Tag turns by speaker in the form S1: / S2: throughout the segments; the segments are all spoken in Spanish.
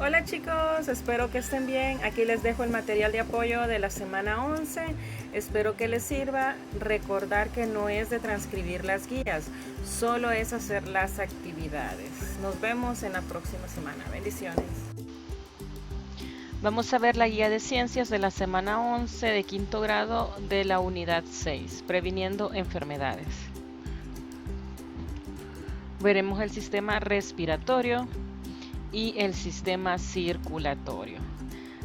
S1: Hola chicos, espero que estén bien. Aquí les dejo el material de apoyo de la semana 11. Espero que les sirva. Recordar que no es de transcribir las guías, solo es hacer las actividades. Nos vemos en la próxima semana. Bendiciones.
S2: Vamos a ver la guía de ciencias de la semana 11 de quinto grado de la unidad 6, previniendo enfermedades. Veremos el sistema respiratorio y el sistema circulatorio.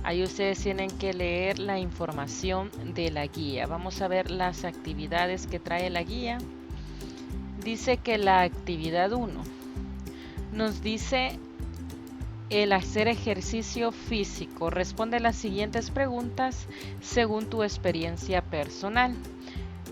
S2: Ahí ustedes tienen que leer la información de la guía. Vamos a ver las actividades que trae la guía. Dice que la actividad 1 nos dice el hacer ejercicio físico. Responde las siguientes preguntas según tu experiencia personal.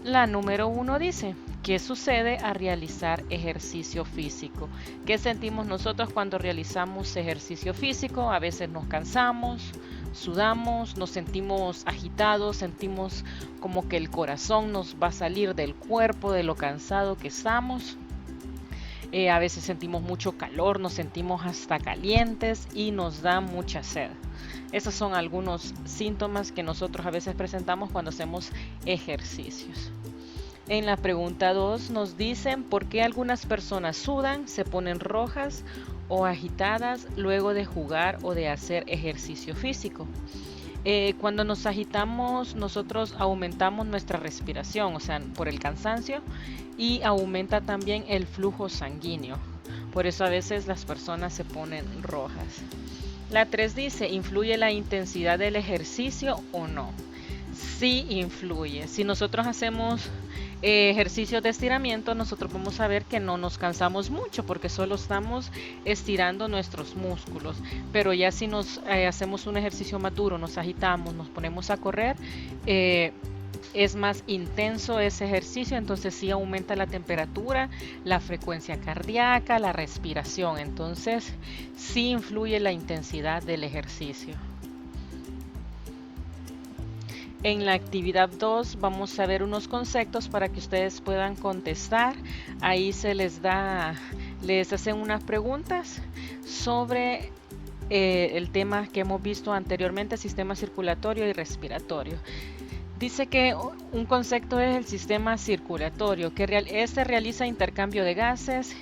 S2: La número 1 dice: ¿qué sucede al realizar ejercicio físico? ¿Qué sentimos nosotros cuando realizamos ejercicio físico? A veces nos cansamos, sudamos, nos sentimos agitados, sentimos como que el corazón nos va a salir del cuerpo de lo cansado que estamos. A veces sentimos mucho calor, nos sentimos hasta calientes y nos da mucha sed. Esos son algunos síntomas que nosotros a veces presentamos cuando hacemos ejercicios. En la pregunta 2 nos dicen por qué algunas personas sudan, se ponen rojas o agitadas luego de jugar o de hacer ejercicio físico. Cuando nos agitamos, nosotros aumentamos nuestra respiración, o sea, por el cansancio, y aumenta también el flujo sanguíneo. Por eso a veces las personas se ponen rojas. La 3 dice: ¿influye la intensidad del ejercicio o no? Sí influye. Si nosotros hacemos ejercicios de estiramiento, nosotros vamos a ver que no nos cansamos mucho porque solo estamos estirando nuestros músculos. Pero ya si nos hacemos un ejercicio más duro, nos agitamos, nos ponemos a correr, es más intenso ese ejercicio, entonces sí aumenta la temperatura, la frecuencia cardíaca, la respiración. Entonces sí influye la intensidad del ejercicio. En la actividad 2 vamos a ver unos conceptos para que ustedes puedan contestar. Ahí les hacen unas preguntas sobre el tema que hemos visto anteriormente, sistema circulatorio y respiratorio. Dice que un concepto es el sistema circulatorio, que este realiza intercambio de gases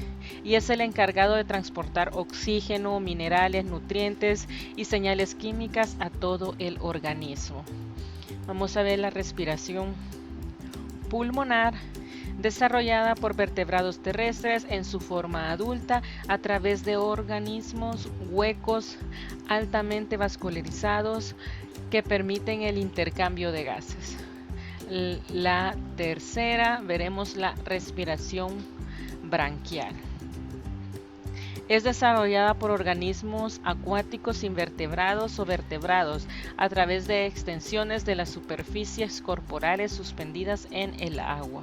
S2: y es el encargado de transportar oxígeno, minerales, nutrientes y señales químicas a todo el organismo. Vamos a ver la respiración pulmonar, desarrollada por vertebrados terrestres en su forma adulta a través de organismos huecos altamente vascularizados que permiten el intercambio de gases. La tercera, veremos la respiración branquial. Es desarrollada por organismos acuáticos invertebrados o vertebrados a través de extensiones de las superficies corporales suspendidas en el agua.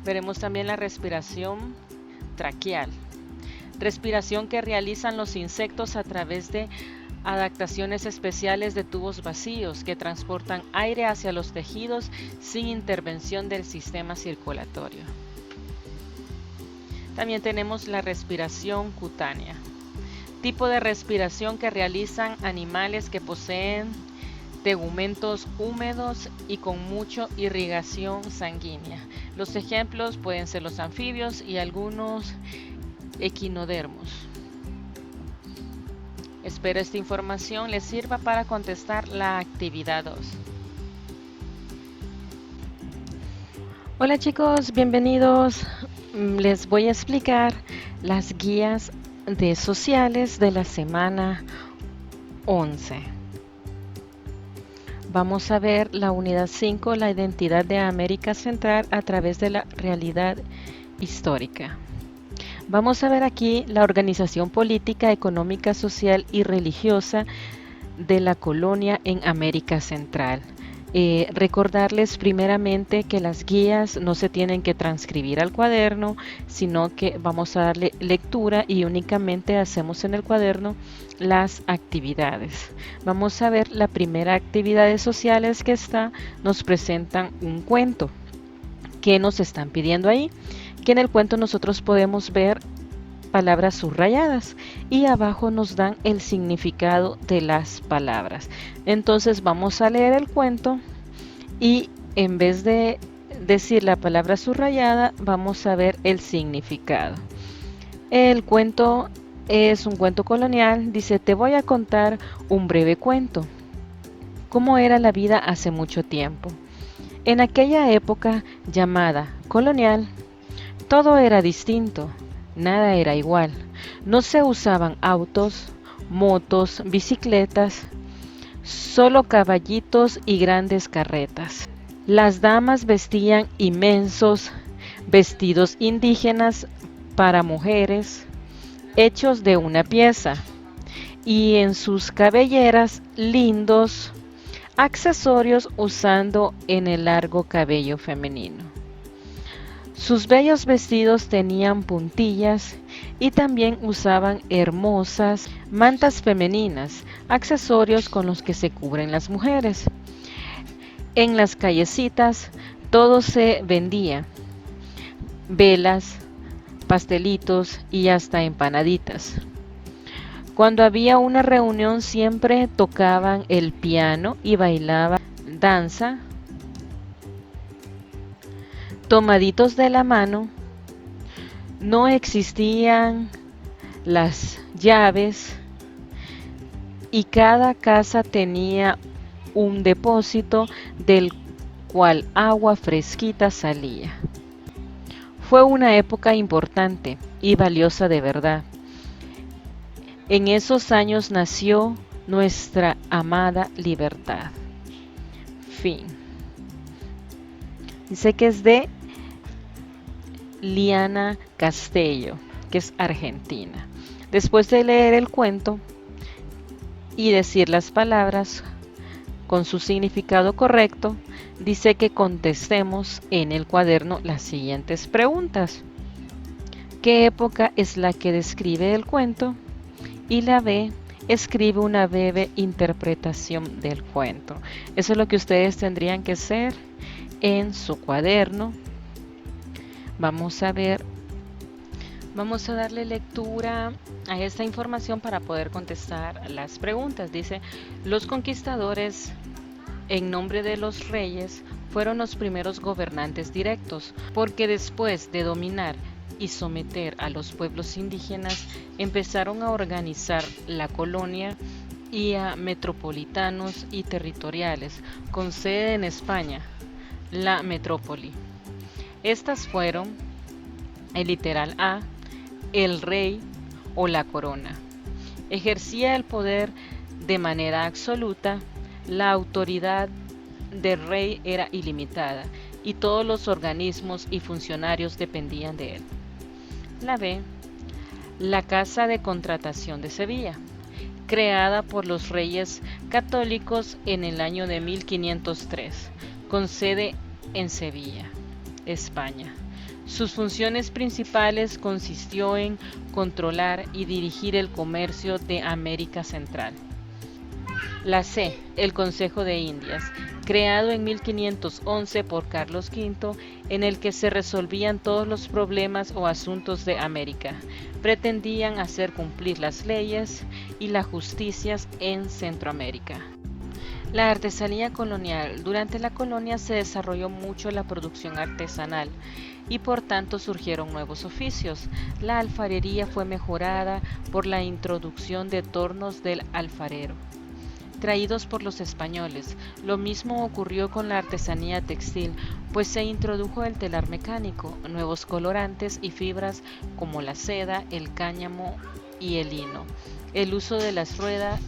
S2: Veremos también la respiración traqueal. Respiración que realizan los insectos a través de adaptaciones especiales de tubos vacíos que transportan aire hacia los tejidos sin intervención del sistema circulatorio. También tenemos la respiración cutánea, tipo de respiración que realizan animales que poseen tegumentos húmedos y con mucha irrigación sanguínea. Los ejemplos pueden ser los anfibios y algunos equinodermos. Espero esta información les sirva para contestar la actividad 2. Hola chicos, bienvenidos. Les voy a explicar las guías de sociales de la semana 11. Vamos a ver la unidad 5, la identidad de América Central a través de la realidad histórica. Vamos a ver aquí la organización política, económica, social y religiosa de la colonia en América Central. Recordarles primeramente que las guías no se tienen que transcribir al cuaderno, sino que vamos a darle lectura y únicamente hacemos en el cuaderno las actividades. Vamos a ver la primera actividad de sociales que nos presentan un cuento que nos están pidiendo ahí, que en el cuento nosotros podemos ver palabras subrayadas y abajo nos dan el significado de las palabras. Entonces vamos a leer el cuento y en vez de decir la palabra subrayada, vamos a ver el significado. El cuento es un cuento colonial. Dice: te voy a contar un breve cuento. ¿Cómo era la vida hace mucho tiempo? En aquella época llamada colonial, todo era distinto, nada era igual. No se usaban autos, motos, bicicletas, solo caballitos y grandes carretas. Las damas vestían inmensos vestidos indígenas para mujeres, hechos de una pieza, y en sus cabelleras lindos accesorios usando en el largo cabello femenino. Sus bellos vestidos tenían puntillas y también usaban hermosas mantas femeninas, accesorios con los que se cubren las mujeres. En las callecitas todo se vendía: velas, pastelitos y hasta empanaditas. Cuando había una reunión siempre tocaban el piano y bailaban danza, tomaditos de la mano. No existían las llaves y cada casa tenía un depósito del cual agua fresquita salía. Fue una época importante y valiosa de verdad. En esos años nació nuestra amada libertad. Fin. Dice que es de Liana Castello, que es argentina. Después de leer el cuento y decir las palabras con su significado correcto, dice que contestemos en el cuaderno las siguientes preguntas. ¿Qué época es la que describe el cuento? Y la B, escribe una breve interpretación del cuento. Eso es lo que ustedes tendrían que hacer en su cuaderno. Vamos a darle lectura a esta información para poder contestar las preguntas. Dice: los conquistadores, en nombre de los reyes, fueron los primeros gobernantes directos, porque después de dominar y someter a los pueblos indígenas, empezaron a organizar la colonia y a metropolitanos y territoriales, con sede en España, la metrópoli. Estas fueron el literal A, el rey o la corona. Ejercía el poder de manera absoluta, la autoridad del rey era ilimitada y todos los organismos y funcionarios dependían de él. La B, la Casa de Contratación de Sevilla, creada por los reyes católicos en el año de 1503, con sede en Sevilla, España. Sus funciones principales consistió en controlar y dirigir el comercio de América Central. La C, el Consejo de Indias, creado en 1511 por Carlos V, en el que se resolvían todos los problemas o asuntos de América. Pretendían hacer cumplir las leyes y la justicia en Centroamérica. La artesanía colonial. Durante la colonia se desarrolló mucho la producción artesanal y por tanto surgieron nuevos oficios. La alfarería fue mejorada por la introducción de tornos del alfarero, traídos por los españoles. Lo mismo ocurrió con la artesanía textil, pues se introdujo el telar mecánico, nuevos colorantes y fibras como la seda, el cáñamo y el lino, el uso de las ruedas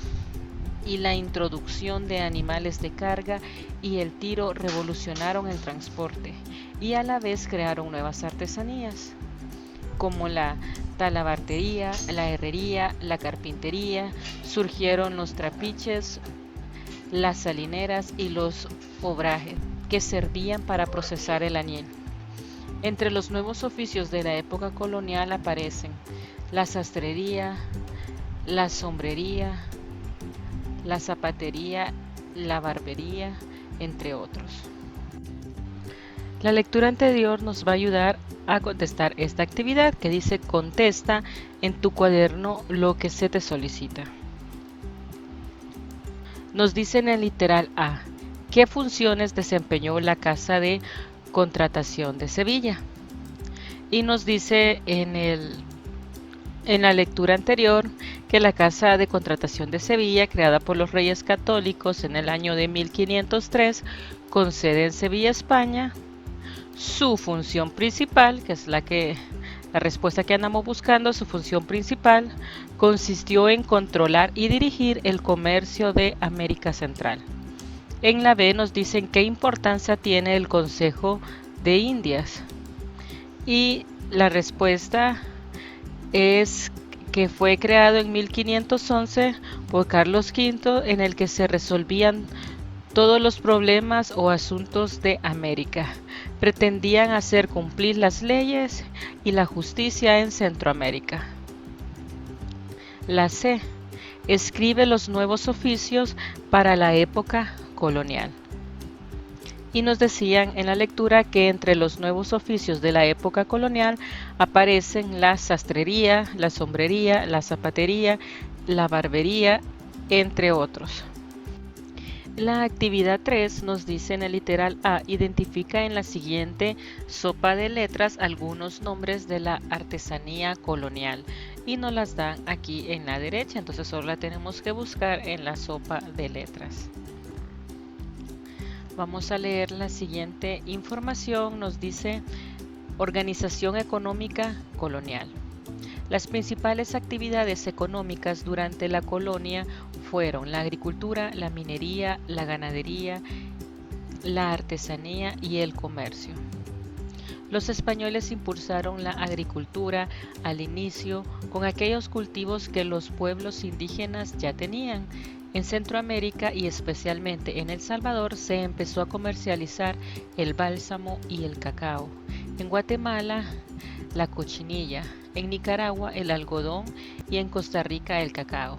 S2: y la introducción de animales de carga y el tiro revolucionaron el transporte y a la vez crearon nuevas artesanías, como la talabartería, la herrería, la carpintería. Surgieron los trapiches, las salineras y los obrajes, que servían para procesar el añil. Entre los nuevos oficios de la época colonial aparecen la sastrería, la sombrería, la zapatería, la barbería, entre otros. La lectura anterior nos va a ayudar a contestar esta actividad que dice contesta en tu cuaderno lo que se te solicita. Nos dice en el literal A, ¿qué funciones desempeñó la Casa de Contratación de Sevilla? Y nos dice en la lectura anterior que la Casa de Contratación de Sevilla, creada por los Reyes Católicos en el año de 1503, con sede en Sevilla, España, su función principal, que es la respuesta que andamos buscando, su función principal consistió en controlar y dirigir el comercio de América Central. En la B nos dicen qué importancia tiene el Consejo de Indias. Y la respuesta es que fue creado en 1511 por Carlos V, en el que se resolvían todos los problemas o asuntos de América. Pretendían hacer cumplir las leyes y la justicia en Centroamérica. La C. Escribe los nuevos oficios para la época colonial. Y nos decían en la lectura que entre los nuevos oficios de la época colonial aparecen la sastrería, la sombrería, la zapatería, la barbería, entre otros. La actividad 3 nos dice en el literal A, identifica en la siguiente sopa de letras algunos nombres de la artesanía colonial y nos las dan aquí en la derecha, entonces solo la tenemos que buscar en la sopa de letras. Vamos a leer la siguiente información, nos dice Organización Económica Colonial. Las principales actividades económicas durante la colonia fueron la agricultura, la minería, la ganadería, la artesanía y el comercio. Los españoles impulsaron la agricultura al inicio con aquellos cultivos que los pueblos indígenas ya tenían. En Centroamérica y especialmente en El Salvador se empezó a comercializar el bálsamo y el cacao. En Guatemala, la cochinilla, en Nicaragua el algodón y en Costa Rica el cacao.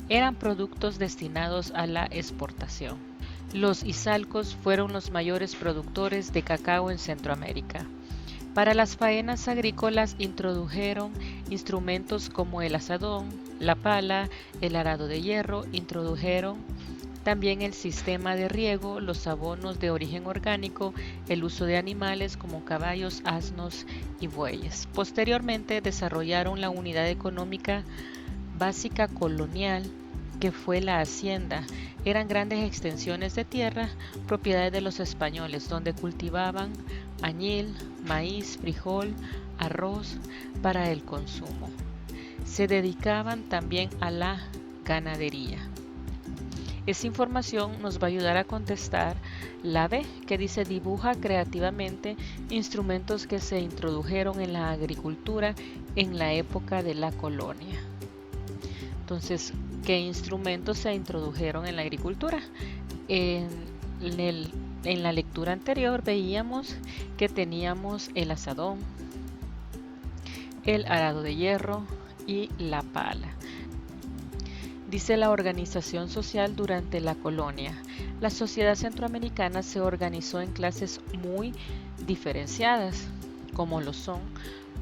S2: Eran productos destinados a la exportación. Los izalcos fueron los mayores productores de cacao en Centroamérica. Para las faenas agrícolas introdujeron instrumentos como el azadón, la pala, el arado de hierro, introdujeron también el sistema de riego, los abonos de origen orgánico, el uso de animales como caballos, asnos y bueyes. Posteriormente desarrollaron la unidad económica básica colonial, que fue la hacienda. Eran grandes extensiones de tierra, propiedades de los españoles, donde cultivaban añil, maíz, frijol, arroz para el consumo. Se dedicaban también a la ganadería. Esta información nos va a ayudar a contestar la B, que dice dibuja creativamente instrumentos que se introdujeron en la agricultura en la época de la colonia. Entonces, ¿qué instrumentos se introdujeron en la agricultura? En la lectura anterior veíamos que teníamos el azadón, el arado de hierro y la pala. Dice la organización social durante la colonia. La sociedad centroamericana se organizó en clases muy diferenciadas, como lo son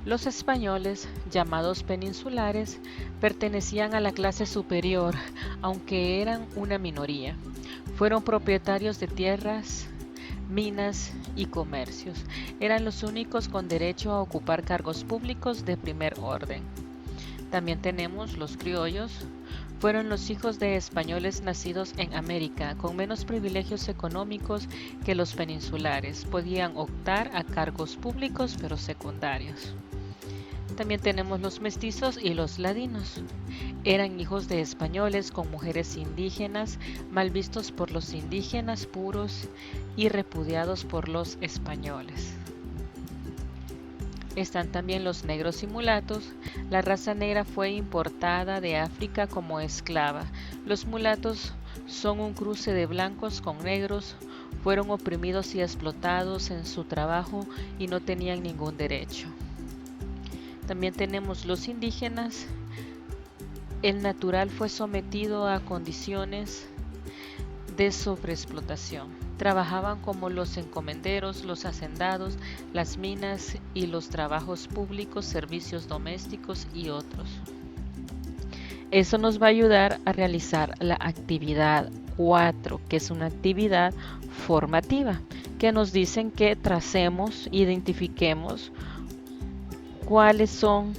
S2: los españoles, llamados peninsulares, pertenecían a la clase superior, aunque eran una minoría. Fueron propietarios de tierras, minas y comercios. Eran los únicos con derecho a ocupar cargos públicos de primer orden. También tenemos los criollos. Fueron los hijos de españoles nacidos en América, con menos privilegios económicos que los peninsulares. Podían optar a cargos públicos, pero secundarios. También tenemos los mestizos y los ladinos. Eran hijos de españoles con mujeres indígenas, mal vistos por los indígenas puros y repudiados por los españoles. Están también los negros y mulatos. La raza negra fue importada de África como esclava. Los mulatos son un cruce de blancos con negros. Fueron oprimidos y explotados en su trabajo y no tenían ningún derecho. También tenemos los indígenas. El natural fue sometido a condiciones de sobreexplotación. trabajaban como los encomenderos, los hacendados, las minas y los trabajos públicos, servicios domésticos y otros. Eso nos va a ayudar a realizar la actividad 4, que es una actividad formativa, que nos dicen que tracemos, identifiquemos cuáles son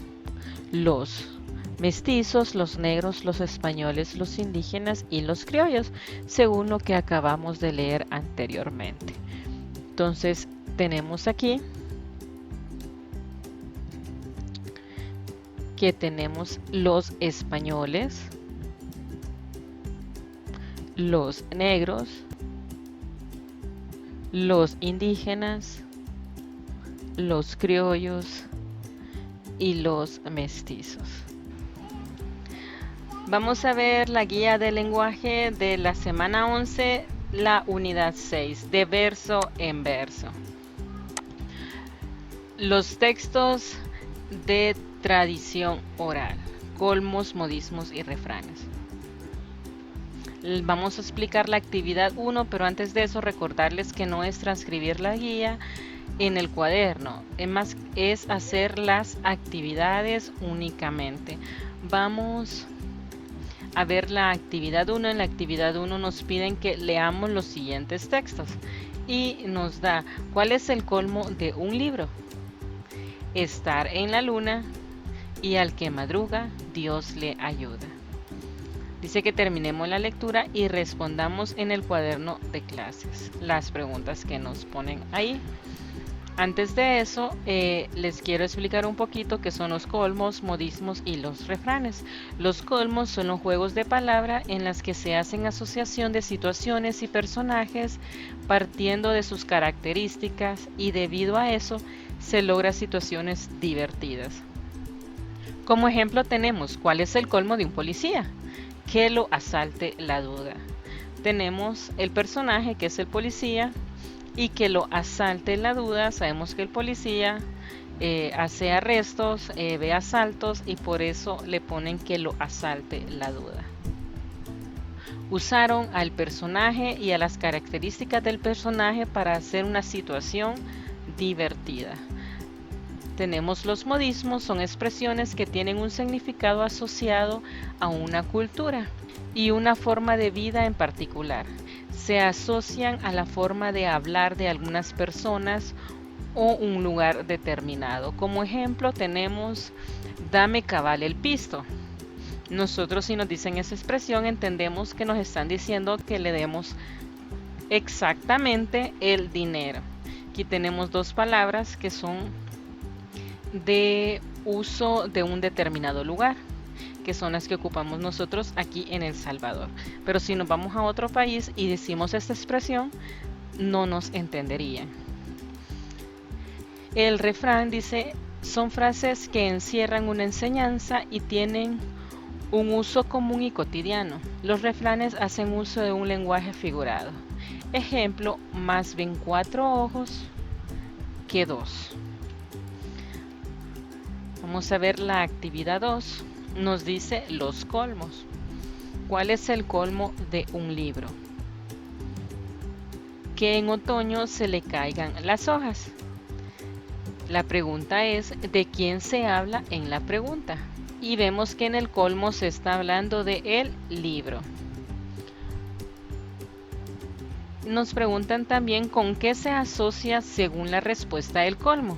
S2: los mestizos, los negros, los españoles, los indígenas y los criollos, según lo que acabamos de leer anteriormente. Entonces, tenemos aquí que tenemos los españoles, los negros, los indígenas, los criollos y los mestizos. Vamos a ver la guía del lenguaje de la semana 11, la unidad 6, de verso en verso. Los textos de tradición oral, colmos, modismos y refranes. Vamos a explicar la actividad 1, pero antes de eso recordarles que no es transcribir la guía en el cuaderno, es hacer las actividades únicamente. Vamos a ver la actividad 1. En la actividad 1 nos piden que leamos los siguientes textos y nos da cuál es el colmo de un libro. Estar en la luna y al que madruga Dios le ayuda. Dice que terminemos la lectura y respondamos en el cuaderno de clases las preguntas que nos ponen ahí. Antes de eso, les quiero explicar un poquito qué son los colmos, modismos y los refranes. Los colmos son los juegos de palabra en las que se hacen asociación de situaciones y personajes partiendo de sus características, y debido a eso se logra situaciones divertidas. Como ejemplo tenemos, ¿cuál es el colmo de un policía? Que lo asalte la duda. Tenemos el personaje que es el policía y que lo asalte la duda. Sabemos que el policía hace arrestos, ve asaltos y por eso le ponen que lo asalte la duda. Usaron al personaje y a las características del personaje para hacer una situación divertida. Tenemos los modismos, son expresiones que tienen un significado asociado a una cultura y una forma de vida en particular. Se asocian a la forma de hablar de algunas personas o un lugar determinado. Como ejemplo tenemos dame cabal el pisto. Nosotros, si nos dicen esa expresión, entendemos que nos están diciendo que le demos exactamente el dinero. Aquí tenemos dos palabras que son de uso de un determinado lugar, que son las que ocupamos nosotros aquí en El Salvador. Pero si nos vamos a otro país y decimos esta expresión, no nos entenderían. El refrán dice, son frases que encierran una enseñanza y tienen un uso común y cotidiano. Los refranes hacen uso de un lenguaje figurado. Ejemplo, más ven 4 ojos que 2. Vamos a ver la actividad 2. Nos dice los colmos. ¿Cuál es el colmo de un libro? Que en otoño se le caigan las hojas. La pregunta es, ¿de quién se habla en la pregunta? Y vemos que en el colmo se está hablando de el libro. Nos preguntan también con qué se asocia según la respuesta del colmo.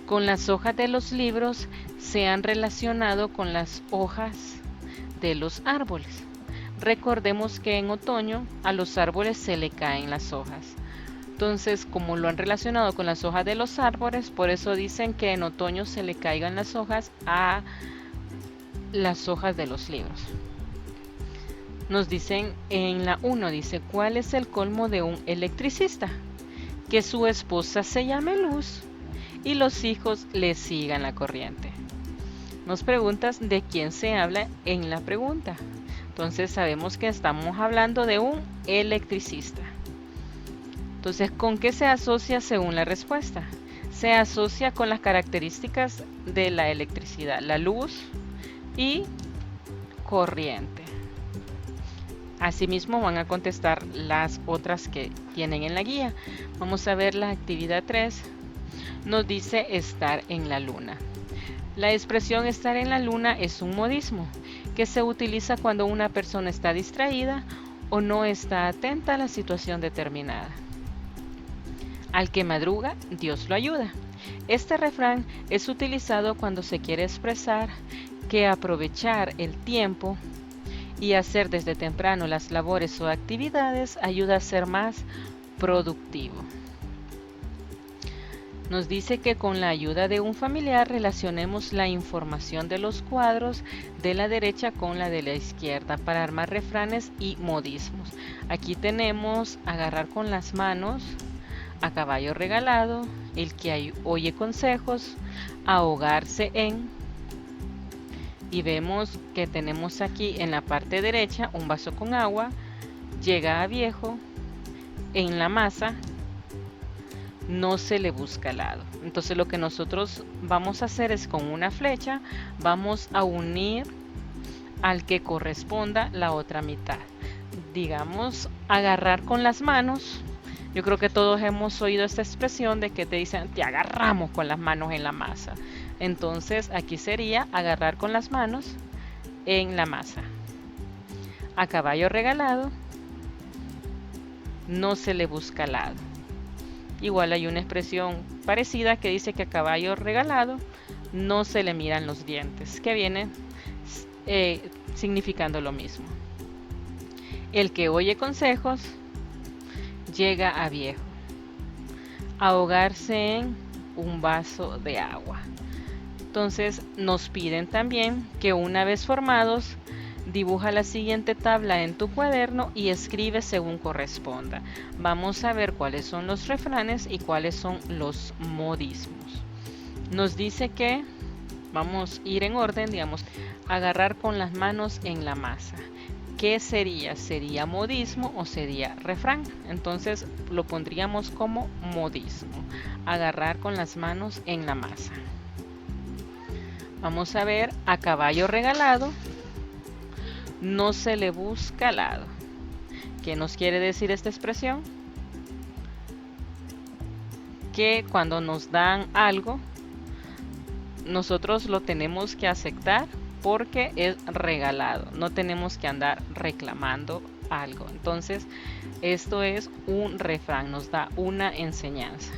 S2: Con las hojas de los libros se han relacionado con las hojas de los árboles. Recordemos que en otoño a los árboles se le caen las hojas. Entonces, como lo han relacionado con las hojas de los árboles, por eso dicen que en otoño se le caigan las hojas a las hojas de los libros. Nos dicen en la 1, dice, ¿cuál es el colmo de un electricista? Que su esposa se llame Luz y los hijos le sigan la corriente. Nos preguntas de quién se habla en la pregunta. Entonces sabemos que estamos hablando de un electricista. Entonces, ¿con qué se asocia según la respuesta? Se asocia con las características de la electricidad, la luz y corriente. Asimismo van a contestar las otras que tienen en la guía. Vamos a ver la actividad 3. Nos dice estar en la luna. La expresión estar en la luna es un modismo que se utiliza cuando una persona está distraída o no está atenta a la situación determinada. Al que madruga, Dios lo ayuda. Este refrán es utilizado cuando se quiere expresar que aprovechar el tiempo y hacer desde temprano las labores o actividades ayuda a ser más productivo. Nos dice que con la ayuda de un familiar relacionemos la información de los cuadros de la derecha con la de la izquierda para armar refranes y modismos. Aquí tenemos agarrar con las manos, a caballo regalado, el que oye consejos, ahogarse en, y vemos que tenemos aquí en la parte derecha un vaso con agua, llega a viejo, en la masa, no se le busca lado. Entonces lo que nosotros vamos a hacer es con una flecha, vamos a unir al que corresponda la otra mitad. Digamos, agarrar con las manos. Yo creo que todos hemos oído esta expresión de que te dicen, te agarramos con las manos en la masa. Entonces aquí sería agarrar con las manos en la masa. A caballo regalado, no se le busca lado. Igual hay una expresión parecida que dice que a caballo regalado no se le miran los dientes, que viene significando lo mismo. El que oye consejos llega a viejo. Ahogarse en un vaso de agua. Entonces nos piden también que una vez formados, dibuja la siguiente tabla en tu cuaderno y escribe según corresponda. Vamos a ver cuáles son los refranes y cuáles son los modismos. Nos dice que vamos a ir en orden, digamos, agarrar con las manos en la masa. ¿Qué sería? ¿Sería modismo o sería refrán? Entonces lo pondríamos como modismo. Agarrar con las manos en la masa. Vamos a ver a caballo regalado. No se le busca lado. ¿Qué nos quiere decir esta expresión? Que cuando nos dan algo, nosotros lo tenemos que aceptar porque es regalado. No tenemos que andar reclamando algo. Entonces, esto es un refrán, nos da una enseñanza.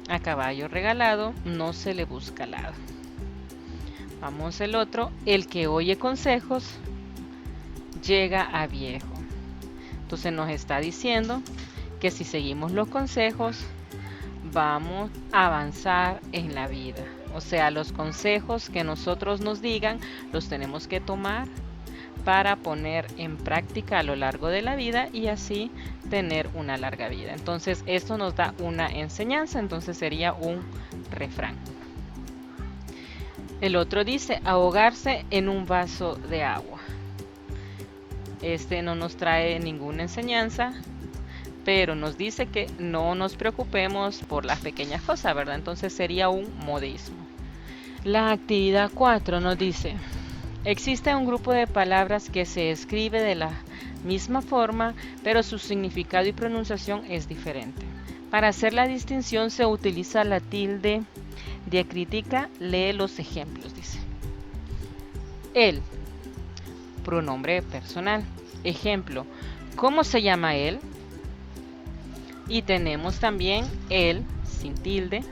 S2: A caballo regalado, no se le busca lado. Vamos el otro, el que oye consejos llega a viejo. Entonces nos está diciendo que si seguimos los consejos vamos a avanzar en la vida. O sea, los consejos que nosotros nos digan los tenemos que tomar para poner en práctica a lo largo de la vida y así tener una larga vida. Entonces esto nos da una enseñanza, entonces sería un refrán. El otro dice ahogarse en un vaso de agua. Este no nos trae ninguna enseñanza, pero nos dice que no nos preocupemos por las pequeñas cosas, ¿verdad? Entonces sería un modismo. La actividad 4 nos dice, existe un grupo de palabras que se escribe de la misma forma, pero su significado y pronunciación es diferente. Para hacer la distinción se utiliza la tilde diacrítica. Lee los ejemplos, dice. Él, pronombre personal. Ejemplo, ¿cómo se llama él? Y tenemos también él, sin tilde,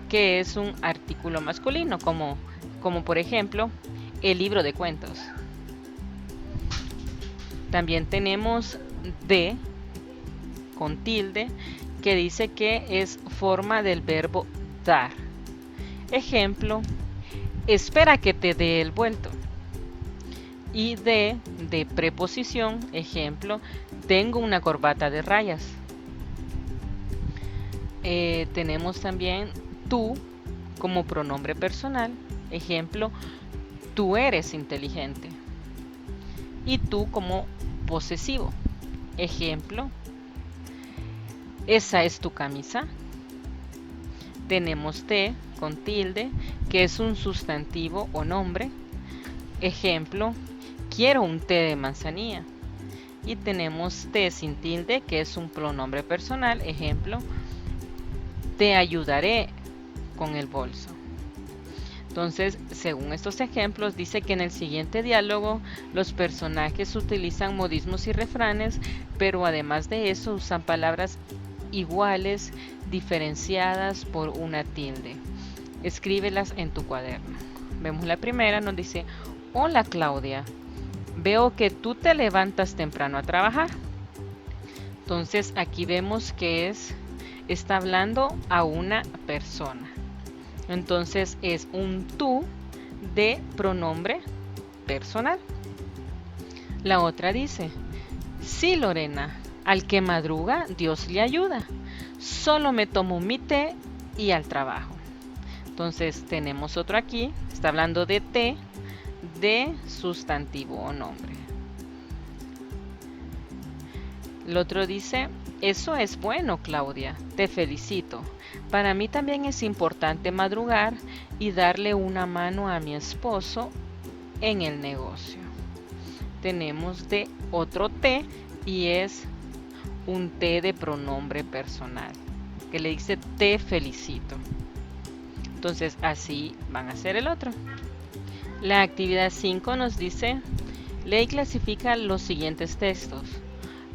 S2: que es un artículo masculino, como por ejemplo, el libro de cuentos. También tenemos de, con tilde, que dice que es forma del verbo dar. Ejemplo, espera que te dé el vuelto. Y de preposición, ejemplo, tengo una corbata de rayas. Tenemos también tú como pronombre personal, ejemplo, tú eres inteligente. Y tú como posesivo, ejemplo, esa es tu camisa. Tenemos te con tilde, que es un sustantivo o nombre, ejemplo, quiero un té de manzanilla. Y tenemos te sin tilde, que es un pronombre personal. Ejemplo, te ayudaré con el bolso. Entonces, según estos ejemplos, dice que en el siguiente diálogo los personajes utilizan modismos y refranes, pero además de eso usan palabras iguales, diferenciadas por una tilde. Escríbelas en tu cuaderno. Vemos la primera, nos dice: hola Claudia, veo que tú te levantas temprano a trabajar. Entonces aquí vemos que está hablando a una persona. Entonces es un tú de pronombre personal. La otra dice: sí, Lorena, al que madruga Dios le ayuda. Solo me tomo mi té y al trabajo. Entonces tenemos otro aquí, está hablando de té, de sustantivo o nombre. El otro dice: eso es bueno, Claudia, te felicito. Para mí también es importante madrugar y darle una mano a mi esposo en el negocio. Tenemos de otro té y es un té de pronombre personal, que le dice te felicito. Entonces así van a hacer el otro. La actividad 5 nos dice: lee y clasifica los siguientes textos.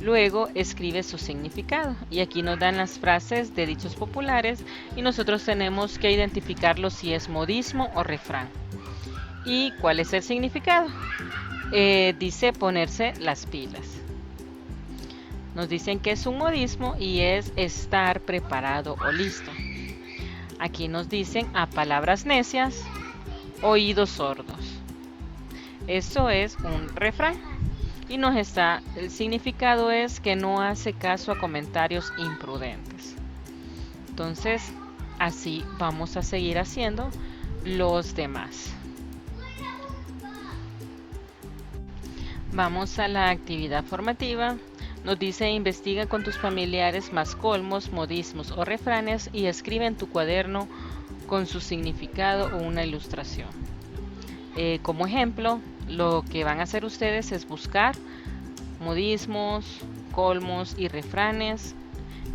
S2: Luego escribe su significado. Y aquí nos dan las frases de dichos populares y nosotros tenemos que identificarlo si es modismo o refrán. ¿Y cuál es el significado? Dice ponerse las pilas. Nos dicen que es un modismo y es estar preparado o listo. Aquí nos dicen a palabras necias, oídos sordos. Eso es un refrán. Y el significado es que no hace caso a comentarios imprudentes. Entonces, así vamos a seguir haciendo los demás. Vamos a la actividad formativa. Nos dice: investiga con tus familiares más colmos, modismos o refranes y escribe en tu cuaderno con su significado o una ilustración. Como ejemplo, lo que van a hacer ustedes es buscar modismos, colmos y refranes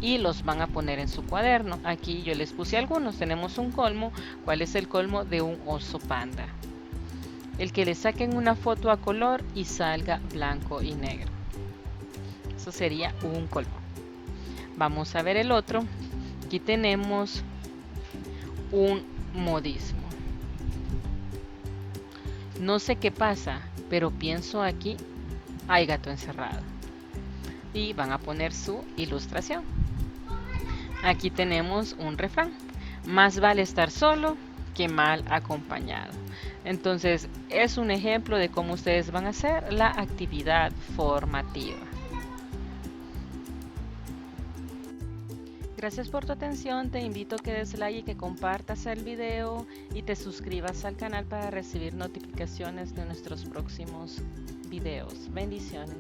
S2: y los van a poner en su cuaderno. Aquí yo les puse algunos. Tenemos un colmo. ¿Cuál es el colmo de un oso panda? El que le saquen una foto a color y salga blanco y negro. Eso sería un colmo. Vamos a ver el otro. Aquí tenemos un modismo. No sé qué pasa, pero pienso aquí hay gato encerrado. Y van a poner su ilustración. Aquí tenemos un refrán: más vale estar solo que mal acompañado. Entonces es un ejemplo de cómo ustedes van a hacer la actividad formativa. Gracias por tu atención. Te invito a que des like y que compartas el video y te suscribas al canal para recibir notificaciones de nuestros próximos videos. Bendiciones.